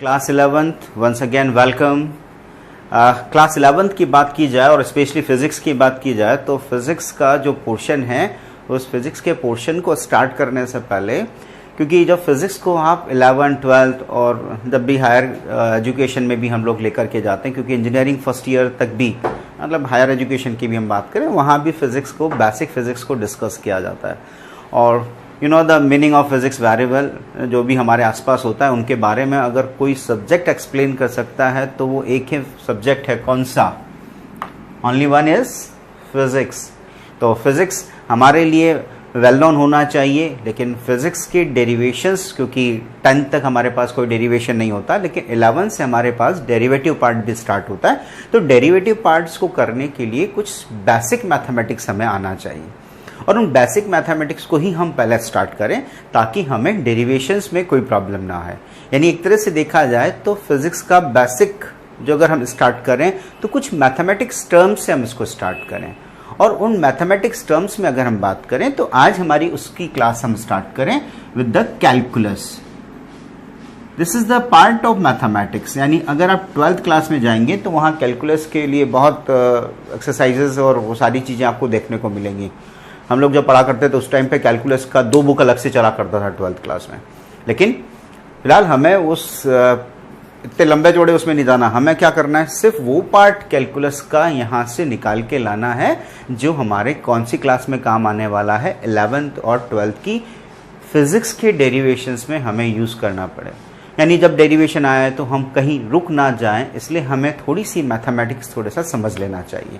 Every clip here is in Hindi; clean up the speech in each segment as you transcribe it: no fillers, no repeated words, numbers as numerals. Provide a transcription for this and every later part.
Class 11th once again welcome. Class 11th की बात की जाए और स्पेशली फिजिक्स की बात की जाए तो फिजिक्स का जो पोर्शन है उस फिजिक्स के पोर्शन को स्टार्ट करने से पहले, क्योंकि जब फिजिक्स को आप 11th 12th और जब भी हायर एजुकेशन में भी हम लोग लेकर के जाते हैं, क्योंकि इंजीनियरिंग फर्स्ट ईयर तक भी मतलब हायर एजुकेशन की भी हम बात करें वहाँ भी फिजिक्स को बेसिक फिजिक्स को डिस्कस किया जाता है। और you know the meaning of physics variable, जो भी हमारे आसपास होता है उनके बारे में अगर कोई सब्जेक्ट एक्सप्लेन कर सकता है तो वो एक ही सब्जेक्ट है, कौन सा? Only one is physics. तो फिजिक्स हमारे लिए वेल नोन होना चाहिए, लेकिन फिजिक्स के डेरिवेशंस, क्योंकि 10th तक हमारे पास कोई डेरिवेशन नहीं होता, लेकिन 11 से हमारे पास डेरिवेटिव पार्ट भी स्टार्ट होता है। तो डेरिवेटिव पार्ट्स को करने के लिए कुछ बेसिक मैथमेटिक्स हमें आना चाहिए और उन बेसिक मैथमेटिक्स को ही हम पहले स्टार्ट करें ताकि हमें डेरिवेशंस में कोई प्रॉब्लम ना है। यानी एक तरह से देखा जाए तो फिजिक्स का बेसिक जो अगर हम स्टार्ट करें तो कुछ मैथमेटिक्स टर्म्स से हम इसको स्टार्ट करें, और उन मैथमेटिक्स टर्म्स में अगर हम बात करें तो आज हमारी उसकी क्लास हम स्टार्ट करें with the calculus. This is the part of mathematics. यानी अगर आप 12th क्लास में जाएंगे तो वहाँ कैलकुलस के लिए बहुत एक्सरसाइजेज और वो सारी चीज़ें आपको देखने को मिलेंगी। हम लोग जब पढ़ा करते थे उस टाइम पे कैलकुलस का 2 बुक अलग से चला करता था 12th क्लास में, लेकिन फिलहाल हमें उस इतने लंबे चौड़े उसमें नहीं जाना। हमें क्या करना है, सिर्फ वो पार्ट कैलकुलस का यहाँ से निकाल के लाना है जो हमारे कौन सी क्लास में काम आने वाला है, 11th और 12th की फिजिक्स के डेरिवेशंस में हमें यूज़ करना पड़े। यानी जब डेरिवेशन आए तो हम कहीं रुक ना जाएं, इसलिए हमें थोड़ी सी मैथमेटिक्स थोड़ा सा समझ लेना चाहिए।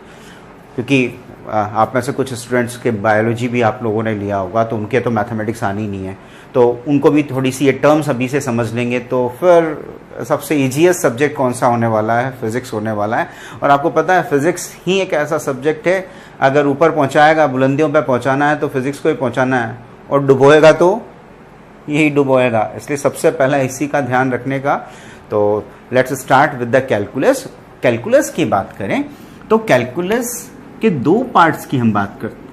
क्योंकि आप में से कुछ स्टूडेंट्स के बायोलॉजी भी आप लोगों ने लिया होगा तो उनके तो मैथमेटिक्स आनी नहीं है, तो उनको भी थोड़ी सी ये टर्म्स अभी से समझ लेंगे तो फिर सबसे ईजीएस्ट सब्जेक्ट कौन सा होने वाला है, फिजिक्स होने वाला है। और आपको पता है फिजिक्स ही एक ऐसा सब्जेक्ट है, अगर ऊपर पहुंचाएगा, बुलंदियों पर पहुंचाना है तो फिजिक्स को ही पहुंचाना है, और डुबोएगा तो यही डुबोएगा। इसलिए सबसे पहला इसी का ध्यान रखने का। तो let's start with the calculus. Calculus की बात करें तो कैलकुलस के 2 पार्ट्स की हम बात करते हैं।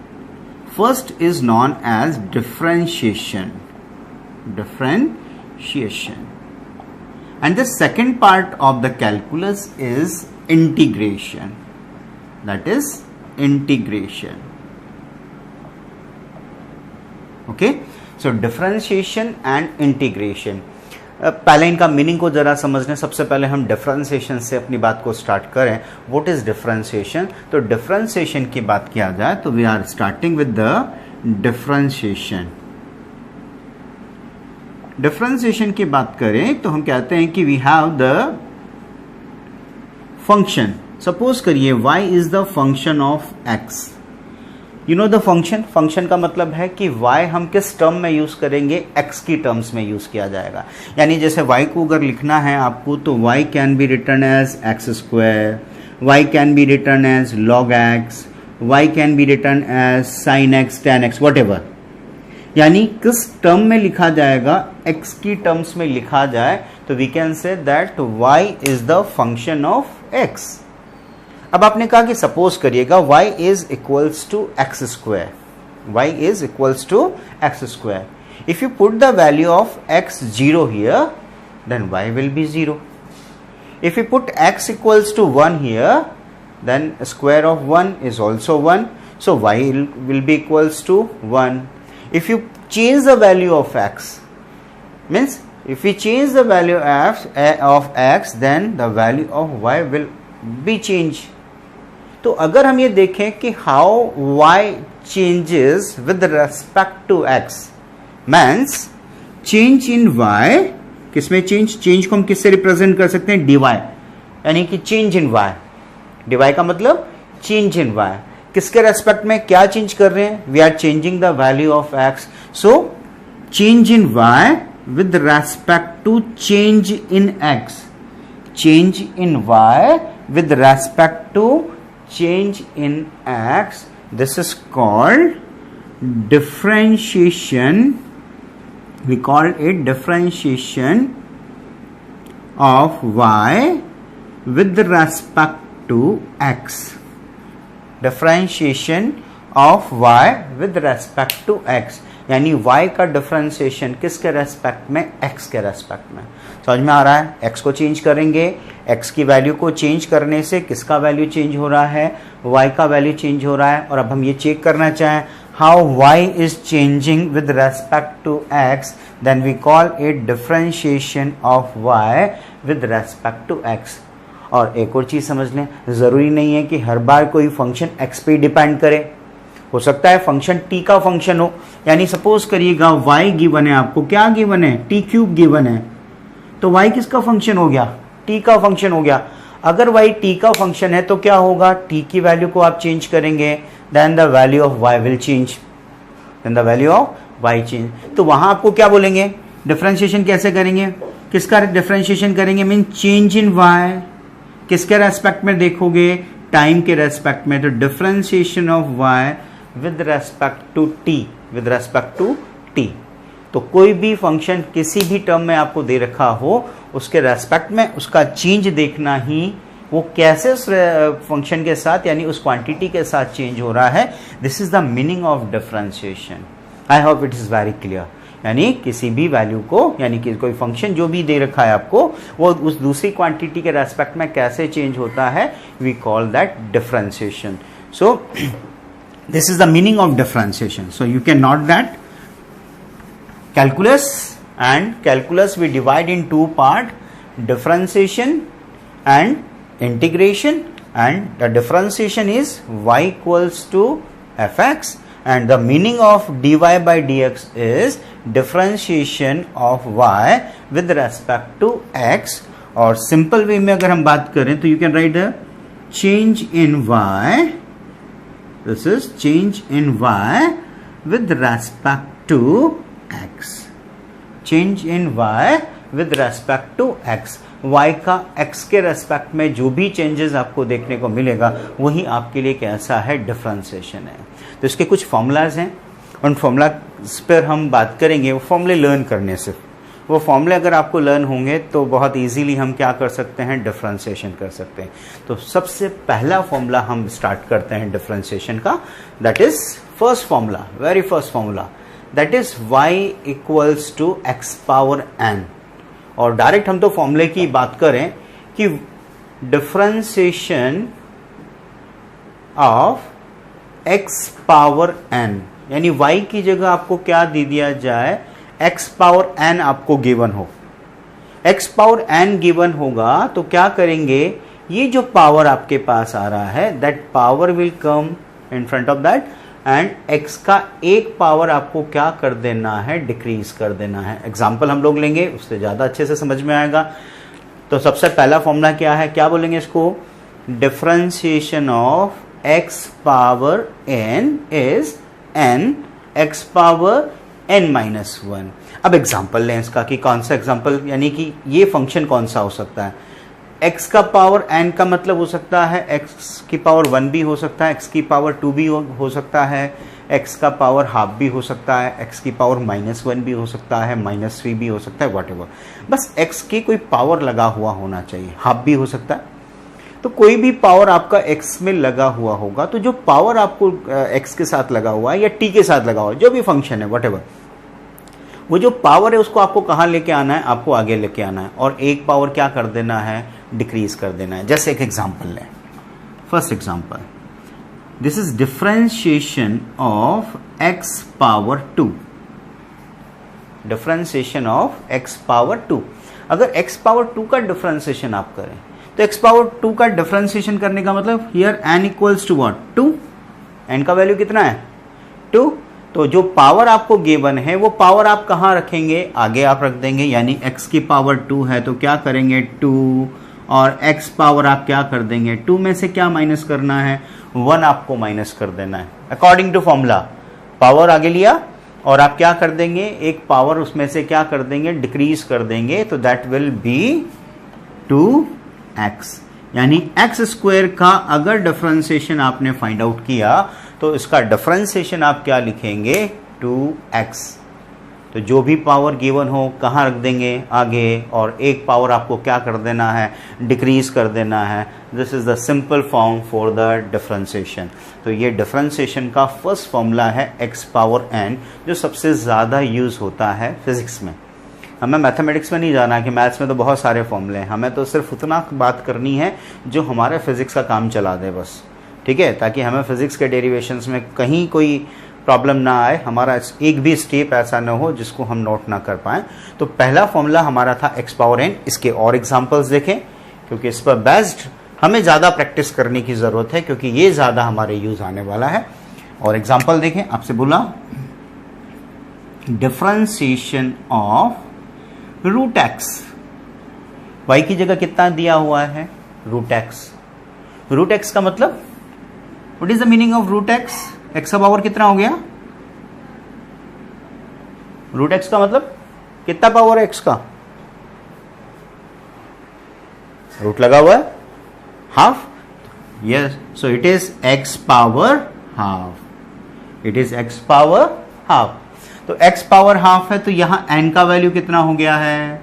First is known as differentiation, and the second part of the calculus is integration, that is integration. Okay, so differentiation and integration. पहले इनका मीनिंग को जरा समझने, सबसे पहले हम डिफरेंशिएशन से अपनी बात को स्टार्ट करें। What is differentiation? तो डिफरेंशिएशन की बात किया जाए तो we are starting with the differentiation. Differentiation की बात करें तो हम कहते हैं कि we have the function. Suppose करिए y is the function of x। You know the function, function का मतलब है कि y हम किस टर्म में यूज करेंगे, x की टर्म्स में यूज किया जाएगा। यानी जैसे y को अगर लिखना है आपको तो y can be written as x स्क्वायर, y can be written as log x, y can be written as sin x, tan x, whatever। यानी किस टर्म में लिखा जाएगा, x की टर्म्स में लिखा जाए तो we can say that y is the function of x। अब आपने कहा कि सपोज करिएगा y is equals to x square, y is equals to x square. If you put the value of x 0 here then y will be 0। If you put x equals to 1 here then square of 1 is also 1, so y will be equals to 1। If you change the value of x, means if we change the value of x then the value of y will be change। तो अगर हम ये देखें कि how y changes with respect to x, means change in y, किसमें चेंज को हम किससे रिप्रेजेंट कर सकते हैं, dy, यानी कि चेंज इन y। dy का मतलब चेंज इन y, किसके रेस्पेक्ट में क्या चेंज कर रहे हैं, we are changing the value of x। So change in y with respect to change in x, change in y with respect to change in x, this is called differentiation. We call it differentiation of y with respect to x, differentiation of y with respect to x। यानी y का डिफरेंशिएशन किसके रेस्पेक्ट में, x के रेस्पेक्ट में। समझ में आ रहा है? x को चेंज करेंगे, x की वैल्यू को चेंज करने से किसका वैल्यू चेंज हो रहा है, y का वैल्यू चेंज हो रहा है। और अब हम ये चेक करना चाहें how y is changing with respect to x, then we call it differentiation of y with respect to x। और एक और चीज समझ लें, जरूरी नहीं है कि हर बार कोई फंक्शन x पे डिपेंड करे, हो सकता है फंक्शन t का फंक्शन हो। यानी सपोज करिएगा y गिवन है, आपको क्या गिवन है, t क्यूब गिवन है, तो y किसका फंक्शन हो गया, t का फंक्शन हो गया। अगर y t का फंक्शन है तो क्या होगा, t की वैल्यू को आप चेंज करेंगे, then the value of y will change, then the value of y change. तो वहां आपको क्या बोलेंगे, डिफरेंशिएशन कैसे करेंगे, किसका डिफरेंशिएशन करेंगे, मीन चेंज इन y, किसके रेस्पेक्ट में देखोगे, टाइम के रेस्पेक्ट में। तो differentiation of y with respect to t, with respect to t। तो कोई भी फंक्शन किसी भी टर्म में आपको दे रखा हो, उसके रेस्पेक्ट में उसका चेंज देखना ही, वो कैसे उस फंक्शन के साथ यानी उस क्वांटिटी के साथ चेंज हो रहा है, this is the meaning of differentiation. I hope it is very clear. यानी किसी भी वैल्यू को, यानी कि कोई फंक्शन जो भी दे रखा है आपको, वो उस दूसरी क्वांटिटी के रेस्पेक्ट में कैसे चेंज होता है, we call that differentiation. So this is the meaning of differentiation. So you can note that calculus, and calculus we divide in two part, differentiation and integration, and the differentiation is y equals to fx, and the meaning of dy by dx is differentiation of y with respect to x। और simple way में अगर हम बात करें तो you can write the change in y, this is change in y with respect to x, change in y with respect to x। y का x के रेस्पेक्ट में जो भी चेंजेस आपको देखने को मिलेगा, वही आपके लिए कैसा है, डिफरेंशिएशन है। तो इसके कुछ फॉर्मूलाज हैं, उन फॉर्मूलाज पर हम बात करेंगे। वो फॉर्मूले लर्न करने से, वो फॉर्मूले अगर आपको लर्न होंगे तो बहुत इजीली हम क्या कर सकते हैं, डिफरेंशिएशन कर सकते हैं। तो सबसे पहला फॉर्मूला हम स्टार्ट करते हैं डिफरेंशिएशन का, that is first formula, very first formula, that is y equals to x power n। और डायरेक्ट हम तो फॉर्मूले की बात करें कि differentiation of x power n, यानी y की जगह आपको क्या दे दिया जाए, x पावर n आपको गिवन हो, x पावर n गिवन होगा तो क्या करेंगे, ये जो पावर आपके पास आ रहा है, that power will come in front of that, and x का एक पावर आपको क्या कर देना है, डिक्रीज कर देना है। एग्जाम्पल हम लोग लेंगे, उससे ज्यादा अच्छे से समझ में आएगा। तो सबसे पहला फॉर्मूला क्या है, क्या बोलेंगे इसको, differentiation of x power n is n x power n minus 1। अब एग्जाम्पल लें इसका कि कौन सा एग्जाम्पल, यानी कि ये फंक्शन कौन सा हो सकता है। x का पावर n का मतलब हो सकता है x की पावर 1 भी हो सकता है, x की पावर 2 भी हो सकता है, x का पावर हाफ भी हो सकता है, x की पावर -1 भी हो सकता है, -3 भी हो सकता है, व्हाटएवर। बस x की कोई पावर लगा हुआ होना चाहिए, हाफ भी हो सकता है। तो कोई भी पावर आपका x में लगा हुआ होगा, तो जो पावर आपको x के साथ लगा हुआ है या t के साथ लगा हुआ है, जो भी फंक्शन है व्हाटएवर, वो जो पावर है उसको आपको कहाँ लेके आना है, आपको आगे लेके आना है, और एक पावर क्या कर देना है, डिक्रीज कर देना है। जैसे एक एग्जांपल लें, first example, this is differentiation of x power 2, differentiation of x power 2। अगर x पावर 2 का डिफरेंशिएशन आप करें तो x पावर 2 का डिफरेंशिएशन करने का मतलब here n equals to what, 2, n का वैल्यू कितना है, 2। तो जो पावर आपको गिवन है वो पावर आप कहाँ रखेंगे, आगे आप रख देंगे, यानी x की पावर 2 है तो क्या करेंगे 2, और x पावर आप क्या कर देंगे, 2 में से क्या माइनस करना है, 1 आपको माइनस कर देना है अकॉर्डिंग टू फॉर्मूला। पावर आगे लिया और आप क्या कर देंगे, एक पावर उसमें से क्या कर देंगे, डिक्रीज कर देंगे, तो दैट विल बी 2x। यानी x स्क्वायर का अगर डिफरेंशिएशन आपने फाइंड आउट किया तो इसका डिफरेंशिएशन आप क्या लिखेंगे, 2x। तो जो भी पावर गिवन हो कहाँ रख देंगे, आगे, और एक पावर आपको क्या कर देना है, डिक्रीज कर देना है। This is the simple form for the differentiation. तो ये डिफरेंशिएशन का फर्स्ट फॉर्मूला है x पावर n, जो सबसे ज़्यादा यूज़ होता है फिजिक्स में। हमें मैथमेटिक्स में नहीं जाना कि मैथ्स में तो बहुत सारे फॉर्मूले हैं, हमें तो सिर्फ उतना बात करनी है जो हमारे फिजिक्स का काम चला दे बस, ठीक है, ताकि हमें फिजिक्स के डेरिवेशंस में कहीं कोई प्रॉब्लम ना आए, हमारा एक भी स्टेप ऐसा ना हो जिसको हम नोट ना कर पाएँ। तो पहला फॉर्मूला हमारा था x पावर n। इसके और एग्जाम्पल्स देखें, क्योंकि इस पर बेस्ड हमें ज़्यादा प्रैक्टिस करने की ज़रूरत है, क्योंकि ये ज़्यादा हमारे यूज़ आने वाला है। और एग्जाम्पल देखें, आपसे बोला differentiation of root x, y की जगह कितना दिया हुआ है, रूट एक्स। रूट एक्स का मतलब, what is the meaning of root x? X का पावर कितना हो गया? रूट एक्स का मतलब कितना पावर है एक्स का? रूट लगा हुआ है, half. Yes, so it is x power half. It is x power half. तो x पावर हाफ है, तो यहां n का वैल्यू कितना हो गया है,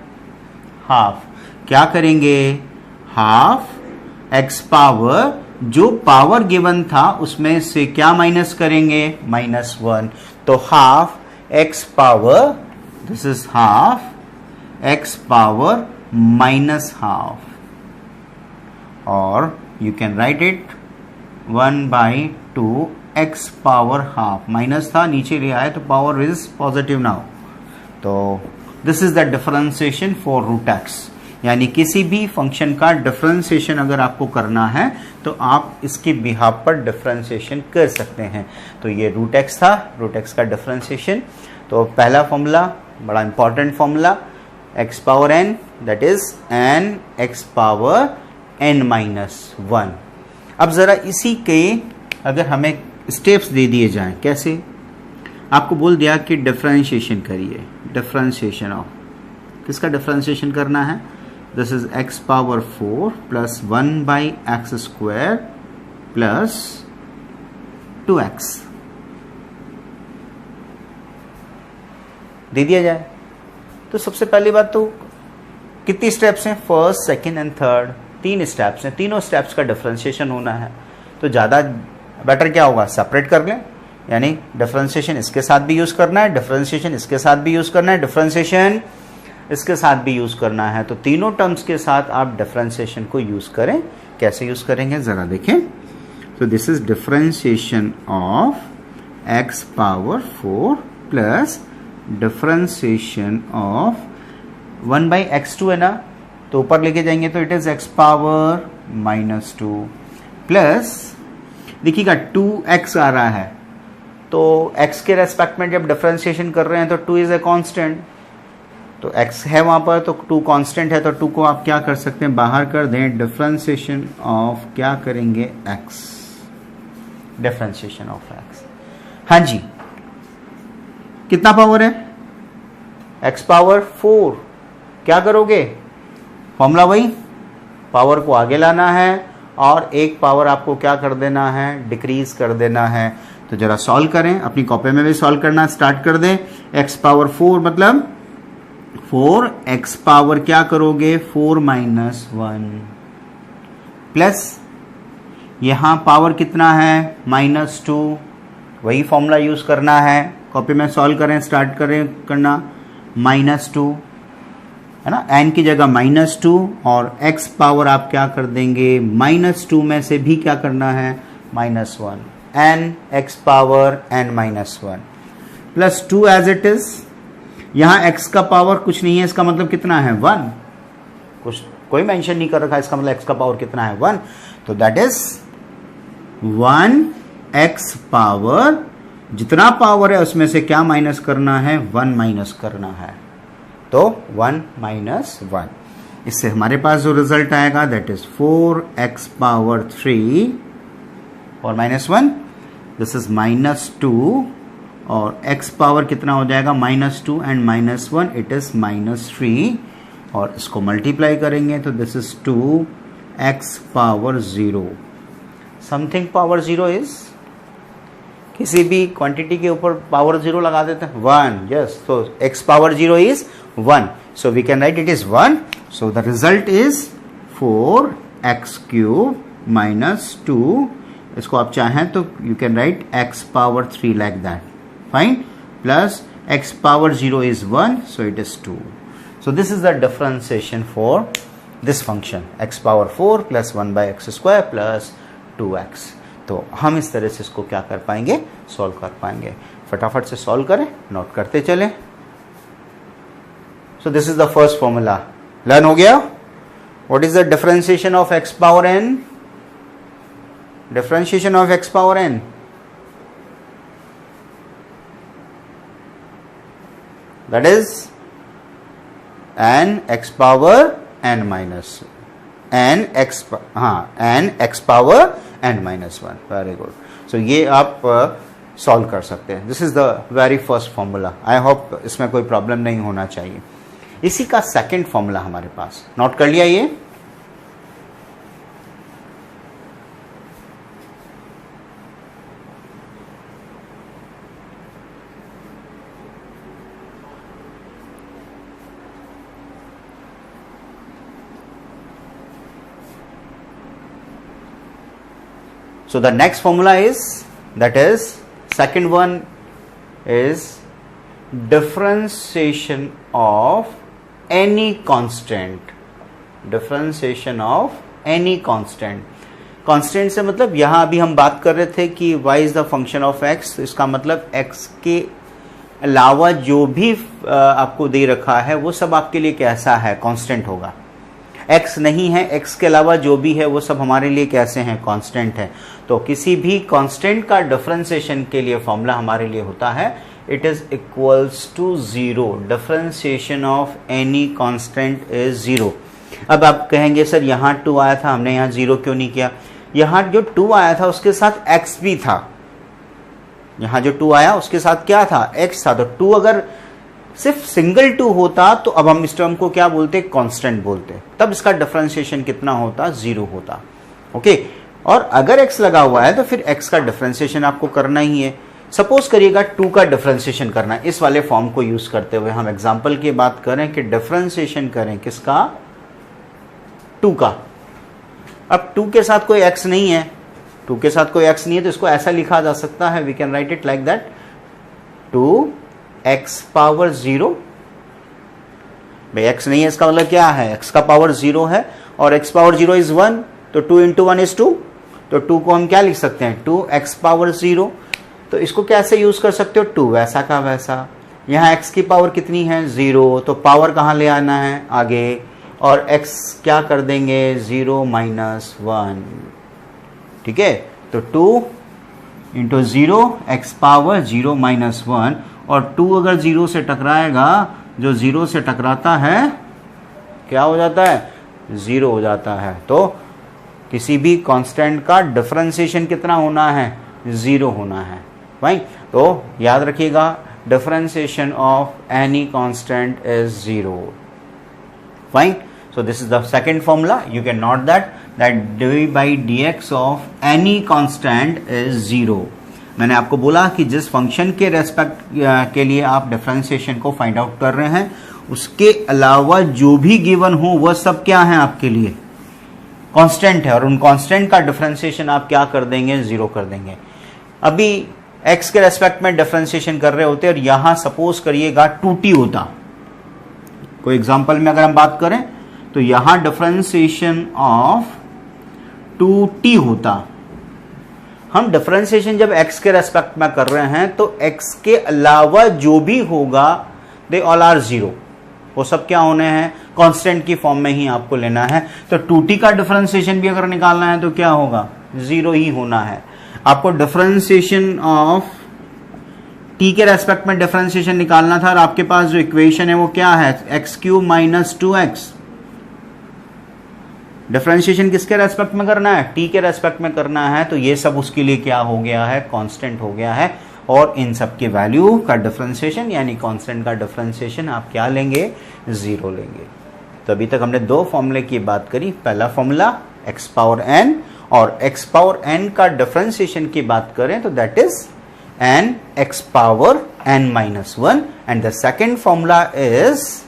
हाफ। क्या करेंगे, हाफ x पावर, जो पावर गिवन था उसमें से क्या माइनस करेंगे, -1। तो half x power, this is half x power -half, और you can write it 1/2 x power half. Minus था, नीचे ले आए तो पावर इज पॉजिटिव नाउ। तो this is the differentiation for root X. यानी किसी भी फंक्शन का डिफरेंशिएशन अगर आपको करना है तो आप इसके बिहाफ पर डिफरेंशिएशन कर सकते हैं। तो ये रूट एक्स था, रूट एक्स का डिफरेंशिएशन। तो पहला फॉर्मूला बड़ा important formula, x power n, that is n x power n-1। अब जरा इसी के अगर हमें स्टेप्स दे दिए जाएं, कैसे? आपको बोल दिया कि डिफरेंशिएशन करिए, डिफरेंशिएशन ऑफ, किसका डिफरेंशिएशन करना है? This is x power 4 plus 1/x² plus 2x दे दिया जाए। तो सबसे पहली बात तो कितनी स्टेप्स हैं, first, second and third, 3 steps हैं। तीनों स्टेप्स का डिफरेंशिएशन होना है। तो ज़्यादा बेटर क्या होगा, सेपरेट कर लें। यानी डिफरेंशिएशन इसके साथ भी यूज करना है, डिफरेंशिएशन इसके साथ भी यूज करना है, डिफरेंशिएशन इसके साथ भी यूज करना है। तो तीनों टर्म्स के साथ आप डिफरेंशिएशन को यूज करें। कैसे यूज करेंगे जरा देखें। तो this is differentiation of x power 4 plus differentiation of 1/x2 है ना, तो ऊपर लेके जाएंगे तो it is x power -2 plus, देखिएगा 2x आ रहा है, तो x के रेस्पेक्ट में जब डिफरेंशिएशन कर रहे हैं तो 2 इज ए कांस्टेंट, तो x है वहां पर, तो 2 कांस्टेंट है, तो 2 को आप क्या कर सकते हैं, बाहर कर दें। डिफरेंशिएशन ऑफ क्या करेंगे, x, डिफरेंशिएशन ऑफ x। हाँ जी, कितना पावर है, x पावर 4। क्या करोगे, फॉर्मूला वही, पावर को आगे लाना है और एक पावर आपको क्या कर देना है, डिक्रीज कर देना है। तो जरा सॉल्व करें, अपनी कॉपी में भी सॉल्व करना स्टार्ट कर दें। x पावर 4 मतलब 4x पावर क्या करोगे, 4 - 1 प्लस यहां पावर कितना है, -2, वही फॉर्मूला यूज करना है। कॉपी में सॉल्व करें, स्टार्ट करें करना, -2 है ना, n की जगह -2 और x पावर आप क्या कर देंगे, -2 में से भी क्या करना है, -1, n x power n-1 plus 2 as it is. यहां x का पावर कुछ नहीं है, इसका मतलब कितना है, 1, कुछ कोई मेंशन नहीं कर रखा, इसका मतलब x का पावर कितना है, 1। तो दैट इज 1x पावर, जितना पावर है उसमें से क्या माइनस करना है, 1 माइनस करना है। तो 1 - 1, इससे हमारे पास जो रिजल्ट आएगा दैट इज 4x पावर 3 और -1, दिस इज -2 और x पावर कितना हो जाएगा, -2 एंड -1, इट इज -3 और इसको मल्टीप्लाई करेंगे तो this is 2x power 0। Something power 0 is किसी भी क्वांटिटी के ऊपर पावर 0 लगा देते हैं 1, यस, तो x power 0 is 1, so we can write it is 1, so the result is 4x cube minus 2, इसको आप चाहें तो you can write x power 3 like that, fine, plus x power 0 is 1, so it is 2. So this is the differentiation for this function, x power 4 plus 1 by x square plus 2x. तो हम इस तरह से इसको क्या कर पाएंगे, सॉल्व कर पाएंगे. फटाफट से सॉल्व करें, नोट करते चलें. So this is the first formula. Learn हो गया? What is the differentiation of x power n? Differentiation of x power n. That is n x power n minus n x power n minus 1. Very good. So ये आप सॉल्व कर सकते हैं. This is the very first formula. I hope इसमें कोई प्रॉब्लम नहीं होना चाहिए. इसी का सेकंड फॉर्मूला हमारे पास नोट कर लिया. ये so the next formula is, that is second one is differentiation of any constant. Differentiation of any constant. Constant से मतलब यहां अभी हम बात कर रहे थे कि y is the function of x, इसका मतलब x के अलावा जो भी आपको दे रखा है वो सब आपके लिए कैसा है, कांस्टेंट होगा. x नहीं है, x के अलावा जो भी है वो सब हमारे लिए कैसे हैं, कांस्टेंट है. तो किसी भी कांस्टेंट का डिफरेंशिएशन के लिए फॉर्मूला हमारे लिए होता है it is equals to 0. Differentiation of any constant is 0. अब आप कहेंगे सर यहाँ 2 आया था, हमने यहाँ 0 क्यों नहीं किया? यहाँ जो 2 आया था उसके साथ x भी था. यहाँ जो 2 आया उसके साथ क्या था, x था. तो 2 अगर सिर्फ सिंगल 2 होता तो अब हम इस टर्म को क्या बोलते, कांस्टेंट बोलते. तब इसका डिफरेंशिएशन कितना होता, 0 होता. ओके. और अगर x लगा हुआ है तो फिर x का डिफरेंशिएशन आपको करना ही है. सपोज करिएगा 2 का डिफरेंशिएशन करना है. इस वाले फॉर्म को यूज करते हुए हम एग्जांपल की बात करें कि डिफरेंशिएशन करें किसका, 2 का. अब 2 के साथ कोई x नहीं है, 2 के साथ कोई x नहीं है तो इसको ऐसा लिखा जा सकता है, we can write it like that, 2x power 0. भाई x नहीं है इसका मतलब क्या है, x का पावर 0 है और x पावर 0 इज 1, तो 2 इंटू 1 इज 2. तो 2 को हम क्या लिख सकते हैं, 2x पावर 0. तो इसको कैसे यूज कर सकते हो, 2 वैसा का वैसा. यहाँ x की पावर कितनी है, 0, तो पावर कहाँ ले आना है आगे, और x क्या कर देंगे, 0 माइनस 1. ठीक है. तो 2 इंटू 0 x पावर 0 माइनस 1, और 2 अगर 0 से टकराएगा, जो 0 से टकराता है क्या हो जाता है, 0 हो जाता है. तो किसी भी कांस्टेंट का डिफरेंशिएशन कितना होना है, 0 होना है. फाइन. तो याद रखिएगा, differentiation of any constant is 0. Fine. So this is the second formula. You can note that dy by dx of any constant is 0. मैंने आपको बोला कि जिस फंक्शन के रेस्पेक्ट के लिए आप डिफरेंशिएशन को फाइंड आउट कर रहे हैं उसके अलावा जो भी गिवन हो वह सब क्या है आपके लिए, कांस्टेंट है. और उन कांस्टेंट का डिफरेंशिएशन आप क्या कर देंगे, 0 कर देंगे. अभी x के रेस्पेक्ट में डिफरेंशिएशन कर रहे होते और यहां सपोज करिएगा 2t होता. कोई एग्जांपल में अगर हम बात करें तो यहां डिफरेंशिएशन ऑफ 2t होता. हम डिफरेंशिएशन जब x के रेस्पेक्ट में कर रहे हैं तो x के अलावा जो भी होगा दे ऑल आर 0. वो सब क्या होने हैं, कांस्टेंट की फॉर्म में ही आपको लेना है. तो 2t का डिफरेंशिएशन भी अगर निकालना है तो क्या होगा, 0 ही होना है. आपको डिफरेंशिएशन ऑफ t के रेस्पेक्ट में डिफरेंशिएशन निकालना था और आपके पास जो इक्वेशन है वो क्या है, x cube minus 2x. Differentiation किसके रेस्पेक्ट में करना है, t के रेस्पेक्ट में करना है. तो ये सब उसके लिए क्या हो गया है, कांस्टेंट हो गया है. और इन सब के वैल्यू का डिफरेंशिएशन यानी कांस्टेंट का डिफरेंशिएशन आप क्या लेंगे, 0 लेंगे. तो अभी तक हमने 2 फॉर्मूले की बात करी. पहला फॉर्मूला x पावर n, और x पावर n का डिफरेंशिएशन की बात करें तो that is n x power n minus 1, and the second formula is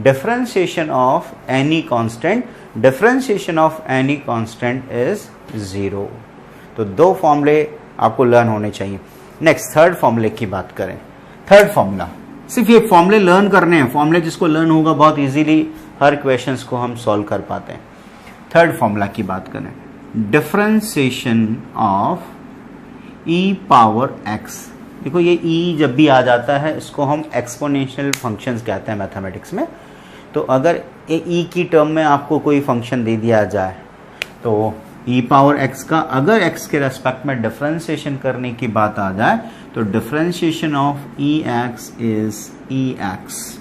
differentiation of any constant. Differentiation of any constant is 0. तो दो फॉर्मूले आपको लर्न होने चाहिए. नेक्स्ट थर्ड फॉर्मूले की बात करें. थर्ड फॉर्मूला, सिर्फ ये फॉर्मूले लर्न करने हैं. फॉर्मूले जिसको लर्न होगा बहुत इजीली हर क्वेश्चंस को हम सॉल्व कर पाते हैं. थर्ड फॉर्मूला की बात करें, differentiation of e power x. देखो ये e जब भी आ जाता है इसको हम एक्सपोनेंशियल फंक्शंस कहते हैं मैथमेटिक्स में. तो अगर ये e की टर्म में आपको कोई फंक्शन दे दिया जाए तो e पावर x का अगर x के रेस्पेक्ट में डिफरेंशिएशन करने की बात आ जाए तो differentiation of ex is ex.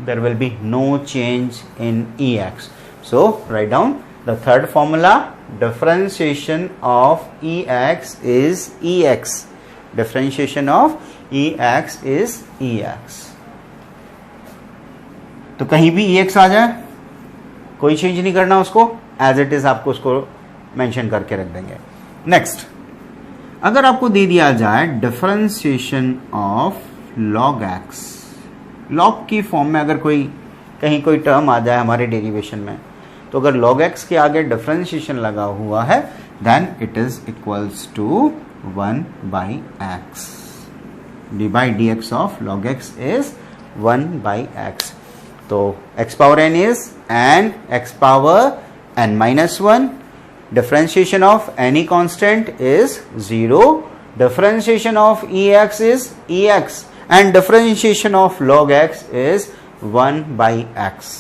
There will be no change in ex. So write down the third formula. Differentiation of ex is ex. Differentiation of ex is ex. तो कहीं भी ex आ जाए कोई चेंज नहीं करना, उसको एज इट इज आपको उसको मेंशन करके रख देंगे. नेक्स्ट, अगर आपको दे दिया जाए differentiation of log x, log की फॉर्म में अगर कहीं कोई टर्म आ जाए हमारे डेरिवेशन में, तो अगर log x के आगे डिफरेंशिएशन लगा हुआ है then it is equals to 1 by x. D by D x of log x is 1 by x. तो x power n is n x power n minus 1. Differentiation of any constant is 0. Differentiation of ex is ex. And differentiation of log x is 1 by x.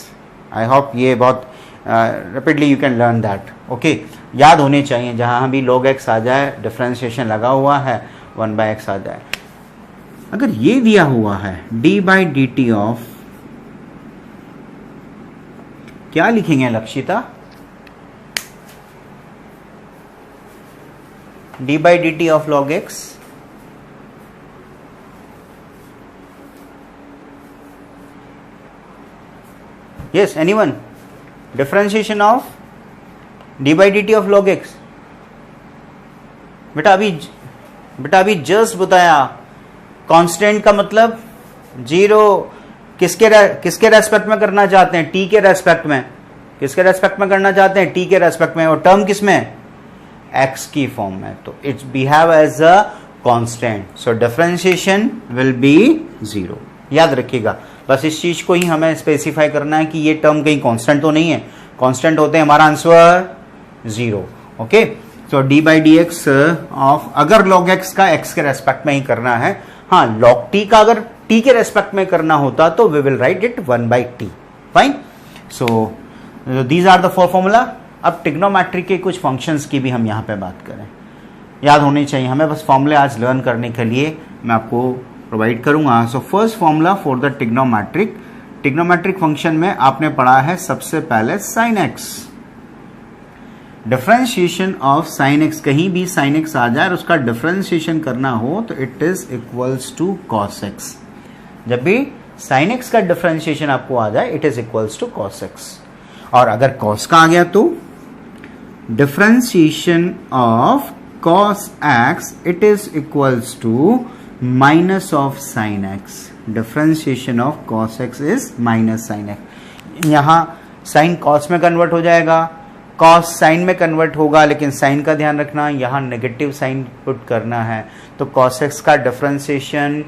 I hope ये बहुत rapidly you can learn that. Okay, याद होने चाहिए जहां भी log x आ जाए डिफरेंशिएशन लगा हुआ है 1 by x आ जाए. अगर ये दिया हुआ है d by dt ऑफ, क्या लिखेंगे Lakshita? d by dt of log x. Yes, anyone? Differentiation of d by dt of log x. बेटा अभी जस्ट बताया, कांस्टेंट का मतलब 0. किसके रेस्पेक्ट में करना चाहते हैं? t के रेस्पेक्ट में. किसके रेस्पेक्ट में करना चाहते हैं? t के रेस्पेक्ट में. और टर्म किसमें? x की फॉर्म में. तो it's behave as a constant. So differentiation will be 0. याद रखिएगा, बस इस चीज को ही हमें स्पेसिफाई करना है कि ये टर्म कहीं कांस्टेंट तो नहीं है. कांस्टेंट होते हैं हमारा answer 0. Okay, so D by D x of, अगर log x का x के रेस्पेक्ट में ही करना है, हाँ log t का अगर t के रेस्पेक्ट में करना होता तो we will write it 1 by t. Fine. So these are the 4 formula. अब ट्रिग्नोमेट्री के कुछ फंक्शंस की भी हम यहाँ पे बात करें, याद होने चाहिए हमें. बस फॉर्मूले आज लर्न करने के लिए मैं आपको प्रोवाइड करूंगा. So first formula for the trigonometric function में आपने पढ़ा है सबसे पहले sin x. Differentiation of sin x, कहीं भी sin x आ जाए और उसका डिफरेंशिएशन करना हो तो it is equals to cos x. जब भी sin x का डिफरेंशिएशन आपको आ जाए it is equals to cos x. और अगर cos का आ गया तो differentiation of cos x it is equals to minus of sine x. Differentiation of cos x is minus sine x. यहां साइन कॉस में कन्वर्ट हो जाएगा, कॉस साइन में कन्वर्ट होगा, लेकिन साइन का ध्यान रखना यहां नेगेटिव साइन पुट करना है. तो cos x का differentiation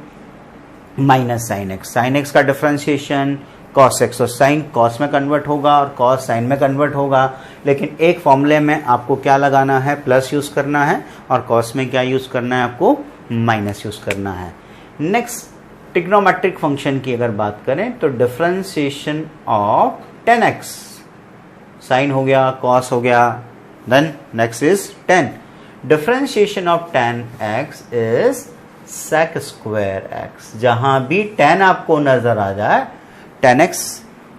minus sine x, sine x का डिफरेंशिएशन cos x. और साइन कॉस में कन्वर्ट होगा और कॉस साइन में कन्वर्ट होगा, लेकिन एक फॉर्मूले में आपको क्या लगाना है? प्लस यूज करना है, और कॉस में क्या यूज करना है? आपको माइनस यूज करना है. नेक्स्ट, ट्रिग्नोमेट्रिक फंक्शन की अगर बात करें तो डिफरेंशिएशन ऑफ 10x. साइन हो गया, कॉस हो गया, then next is 10. Differentiation of 10x is sec square x. जहां भी 10 आपको नजर आ जाए 10x,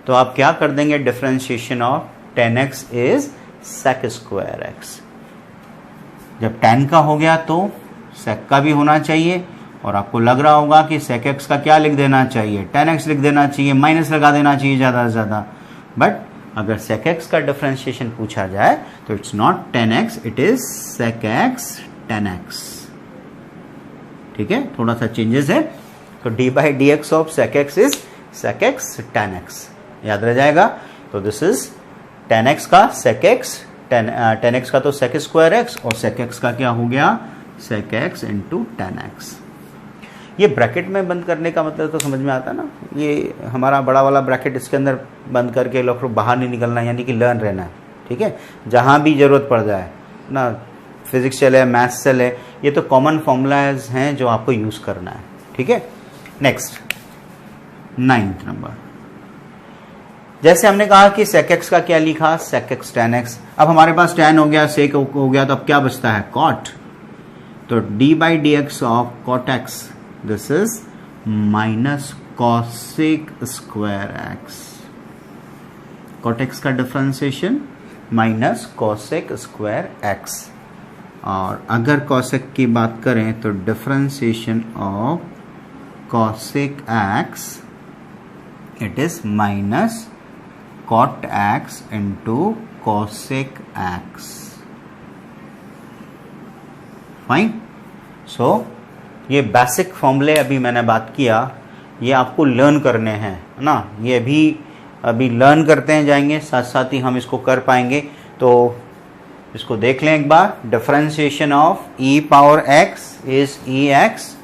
तो आप क्या कर देंगे? Differentiation of 10x is sec square x. जब 10 का हो गया तो sec का भी होना चाहिए, और आपको लग रहा होगा कि sec x का क्या लिख देना चाहिए? 10x लिख देना चाहिए, माइनस लगा देना चाहिए ज्यादा से ज्यादा. बट अगर sec x का डिफरेंशिएशन पूछा जाए तो it's not 10x, it is sec x 10x. ठीक है, थोड़ा सा चेंजेस है। तो D by D x of sec x is sec x tan x, याद रह जाएगा। तो दिस इज टेन एक्स का सेक एक्स, टेन एक्स का तो सेक स्क्वायर एक्स, और सेक एक्स का क्या हो गया, sec x into tan x. ये ब्रैकेट में बंद करने का मतलब तो समझ में आता है ना, ये हमारा बड़ा वाला ब्रैकेट इसके अंदर बंद करके लोग बाहर नहीं निकलना, यानी कि लर्न रहना है, ठीक है, जहाँ भी जरूरत पड़ जाए ना, फिजिक्स चले मैथ्स चले, ये तो कॉमन फॉर्मूलाज हैं जो आपको यूज़ करना है, ठीक है। नेक्स्ट 9th नंबर, जैसे हमने कहा कि सेक एक्स का क्या लिखा, सेक एक्स टेन एक्स। अब हमारे पास टेन हो गया, सेक हो गया, तो अब क्या बचता है, कॉट। तो D by D x of cot x, this is minus cosec square x. Cot x का differentiation minus cosec square x. और अगर कॉसेक की बात करें तो differentiation of cosec x, it is minus cot x into cosec x. Fine. So ये बेसिक फॉर्मूले अभी मैंने बात किया, ये आपको लर्न करने हैं ना, ये भी अभी लर्न करते हैं जाएंगे, साथ साथ ही हम इसको कर पाएंगे। तो इसको देख लें एक बार। Differentiation of e power x is e x